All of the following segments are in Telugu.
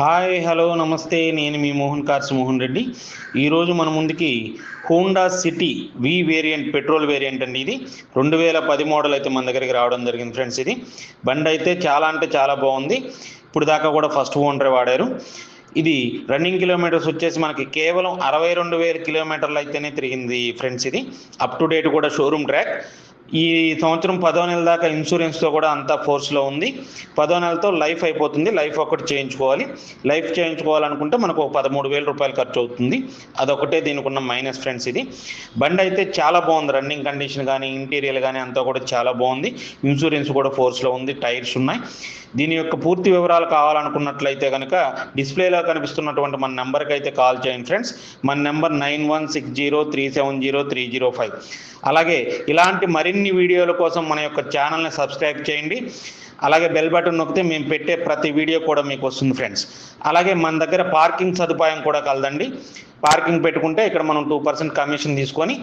హాయ్ హలో నమస్తే, నేను మీ మోహన్ కార్స్ మోహన్ రెడ్డి. ఈరోజు మన ముందుకి హోండా సిటీ వి వేరియంట్ పెట్రోల్ వేరియంట్ అండి. ఇది 2010 మోడల్ అయితే మన దగ్గరికి రావడం జరిగింది ఫ్రెండ్స్. ఇది బండి అయితే చాలా అంటే చాలా బాగుంది. ఇప్పుడు దాకా కూడా ఫస్ట్ ఓనరే వాడారు. ఇది రన్నింగ్ కిలోమీటర్స్ వచ్చేసి మనకి కేవలం 62,000 కిలోమీటర్లు అయితేనే తిరిగింది ఫ్రెండ్స్. ఇది అప్ టు డేట్ కూడా షోరూమ్ ట్రాక్. ఈ సంవత్సరం 10వ నెల దాకా ఇన్సూరెన్స్తో కూడా అంతా ఫోర్స్లో ఉంది. 10వ నెలతో లైఫ్ అయిపోతుంది. లైఫ్ ఒకటి చేయించుకోవాలి. లైఫ్ చేయించుకోవాలనుకుంటే మనకు 13,000 రూపాయలు ఖర్చు అవుతుంది. అదొకటే దీనికి ఉన్న మైనస్ ఫ్రెండ్స్. ఇది బండి అయితే చాలా బాగుంది. రన్నింగ్ కండిషన్ కానీ ఇంటీరియర్ కానీ అంతా కూడా చాలా బాగుంది. ఇన్సూరెన్స్ కూడా ఫోర్స్లో ఉంది. టైర్స్ ఉన్నాయి. దీని యొక్క పూర్తి వివరాలు కావాలనుకున్నట్లయితే కనుక డిస్ప్లేలో కనిపిస్తున్నటువంటి మన నెంబర్కి అయితే కాల్ చేయండి ఫ్రెండ్స్. మన నెంబర్ 9160370305. అలాగే ఇలాంటి మరిన్ని వీడియోల కోసం మన యొక్క ఛానల్ని సబ్స్క్రైబ్ చేయండి. అలాగే బెల్ బటన్ నొక్కితే మేము పెట్టే ప్రతి వీడియో కూడా మీకు వస్తుంది ఫ్రెండ్స్. అలాగే మన దగ్గర పార్కింగ్ సదుపాయం కూడా కలదండి. పార్కింగ్ పెట్టుకుంటే ఇక్కడ మనం 2% కమిషన్ తీసుకొని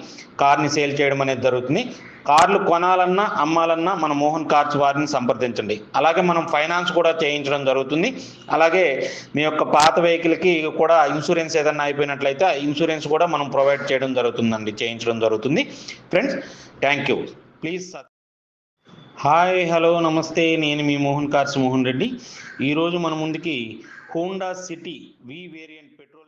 కార్ని సేల్ చేయడం అనేది జరుగుతుంది. కార్లు కొనాలన్నా అమ్మాలన్నా మన మోహన్ కార్స్ వారిని సంప్రదించండి. అలాగే మనం ఫైనాన్స్ కూడా చేయించడం జరుగుతుంది. అలాగే మీ యొక్క పాత వెహికల్కి కూడా ఇన్సూరెన్స్ ఏదన్నా అయిపోయినట్లయితే ఆ ఇన్సూరెన్స్ కూడా మనం ప్రొవైడ్ చేయడం జరుగుతుందండి, చేయించడం జరుగుతుంది friends. Thank you. Please. Hi hello నమస్తే, నేను మీ మోహన్ కార్స్ మోహన్ రెడ్డి. ఈరోజు మన ముందుకి హోండా సిటీ వి వేరియంట్ పెట్రోల్